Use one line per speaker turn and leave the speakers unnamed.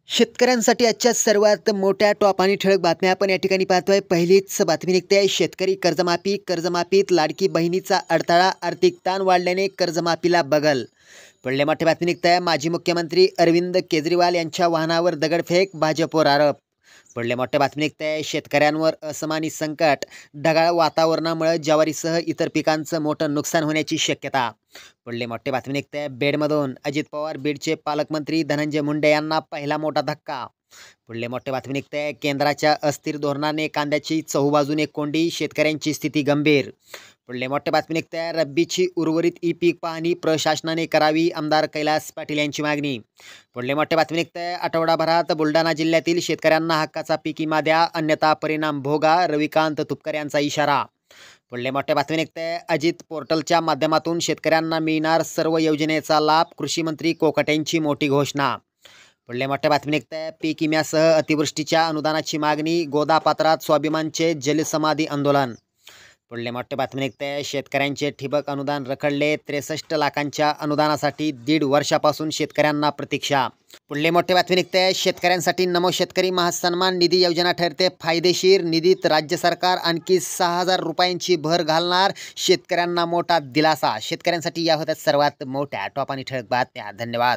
शेतकऱ्यांसाठी आजच्या सर्वात मोठ्या टॉप आणि ठळक बातम्या आपण या ठिकाणी पाहतोय। पहिलीच बातमी निघते आहे, शेतकरी कर्जमाफीत लाडकी बहिणीचा अडथळा, आर्थिक ताण वाढल्याने कर्जमाफीला बगल। पुढल्या मोठी बातमी निघते आहे, माजी मुख्यमंत्री अरविंद केजरीवाल यांच्या वाहनावर दगडफेक, भाजपवर आरोप। पुढल्या मोठ्या बातमी निघते आहे, शेतकऱ्यांवर असमानी संकट, ढगाळ वातावरणामुळे ज्वारीसह इतर पिकांचं मोठं नुकसान होण्याची शक्यता। पुढली मोठी बातमी निघते आहे, बीडमधून अजित पवार बीडचे पालकमंत्री धनंजय मुंडे यांना पहिला मोठा धक्का। पुढली मोठी बातमी निघते आहे, केंद्राच्या अस्थिर धोरणाने कांद्याची चहूबाजूने कोंडी, शेतकऱ्यांची स्थिती गंभीर। पुढली मोठी बातमी निघते आहे, रब्बीची उर्वरित ई-पीक पाहणी प्रशासनाने करावी, आमदार कैलास पाटील यांची मागणी। पुढली मोठी बातमी निघते आहे, आठवडाभरात बुलढाणा जिल्ह्यातील शेतकऱ्यांना हक्काचा पीक विमा द्या, अन्यथा परिणाम भोगा, रविकांत तुपकर यांचा इशारा। पुढल्या मोठ्या बातमी निघते आहे, अजित पोर्टलच्या माध्यमातून शेतकऱ्यांना मिळणार सर्व योजनेचा लाभ, कृषी मंत्री कोकाटे यांची मोठी घोषणा। पुढल्या मोठ्या बातमी निघते आहे, पीक विम्यासह अतिवृष्टीच्या अनुदानाची मागणी, गोदापात्रात स्वाभिमानचे जलसमाधी आंदोलन। पुढल्या मोठ्या बातमी निघते आहे, शेतकऱ्यांचे ठिबक अनुदान रखडले, 63 लाखांच्या अनुदानासाठी 1.5 वर्षापासून शेतकऱ्यांना प्रतीक्षा। पुढली मोठी बातमी निघते आहे, शेतकऱ्यांसाठी नमो शेतकरी महासन्मान निधी योजना ठरते फायदेशीर, निधीत राज्य सरकार आणखी 6,000 रुपयांची भर घालणार, शेतकऱ्यांना मोठा दिलासा। शेतकऱ्यांसाठी या होत्या सर्वात मोठ्या टॉप आणि ठळक बातम्या। धन्यवाद।